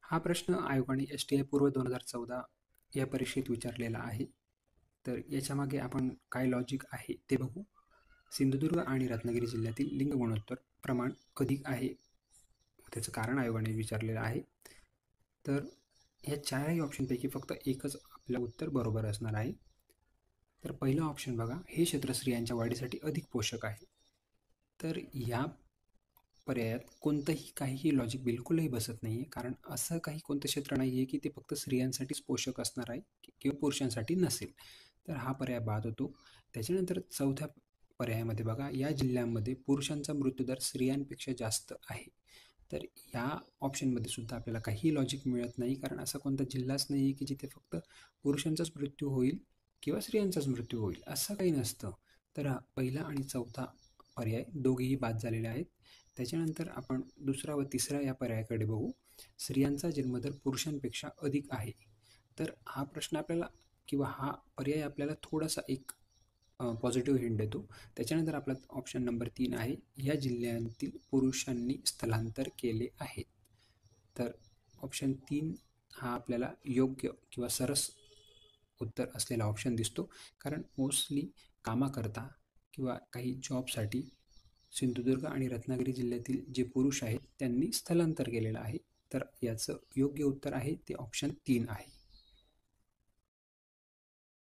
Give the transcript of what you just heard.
हा प्रश्न आयोगाने STI पूर्व 2014 या परीक्षेत विचारलेला आहे. तर याच्यामागे आपण काय लॉजिक आहे ते बघू. सिंधुदुर्ग आणि रत्नागिरी जिल्ह्यातील लिंग गुणोत्तर प्रमाण अधिक आहे, त्याचं कारण आयोगाने विचारलेलं आहे. तर ह्या चारही ऑप्शनपैकी फक्त एकच आपलं उत्तर बरोबर असणार आहे. तर पहिलं ऑप्शन बघा, हे क्षेत्र स्त्रियांच्या वाढीसाठी अधिक पोषक आहे. तर या पर्यायात कोणतंही काहीही लॉजिक बिलकुलही बसत नाही आहे, कारण असं काही कोणतं क्षेत्र नाही आहे की ते फक्त स्त्रियांसाठीच पोषक असणार आहे किंवा पुरुषांसाठी नसेल. तर हा पर्याय बाद होतो. त्याच्यानंतर चौथ्या पर्यायामध्ये बघा, या जिल्ह्यांमध्ये पुरुषांचा मृत्यूदर स्त्रियांपेक्षा जास्त आहे. तर या ऑप्शनमध्ये सुद्धा आपल्याला काही लॉजिक मिळत नाही, कारण असा कोणता जिल्हाच नाही आहे की जिथे फक्त पुरुषांचाच मृत्यू होईल किंवा स्त्रियांचाच मृत्यू होईल, असं काही नसतं. तर हा पहिला आणि चौथा पर्याय दोघेही बाद झालेले आहेत. त्याच्यानंतर आपण दुसरा व तिसरा या पर्यायाकडे बघू. स्त्रियांचा जन्मदर पुरुषांपेक्षा अधिक आहे. तर हा प्रश्न आपल्याला किंवा हा पर्याय आपल्याला थोडासा एक पॉझिटिव्ह हिंट देतो. त्याच्यानंतर आपला ऑप्शन नंबर 3 आहे, या जिल्ह्यांतील पुरुषांनी स्थलांतर केले आहे. तर ऑप्शन 3 हा आपल्याला योग्य किंवा सरस उत्तर असलेला ऑप्शन दिसतो, कारण मोस्टली कामाकरता किंवा काही जॉबसाठी सिंधुदुर्ग आणि रत्नागिरी जिल्ह्यातील जे पुरुष आहेत त्यांनी स्थलांतर केलेलं आहे. तर याचं योग्य उत्तर आहे ते ऑप्शन 3 आहे.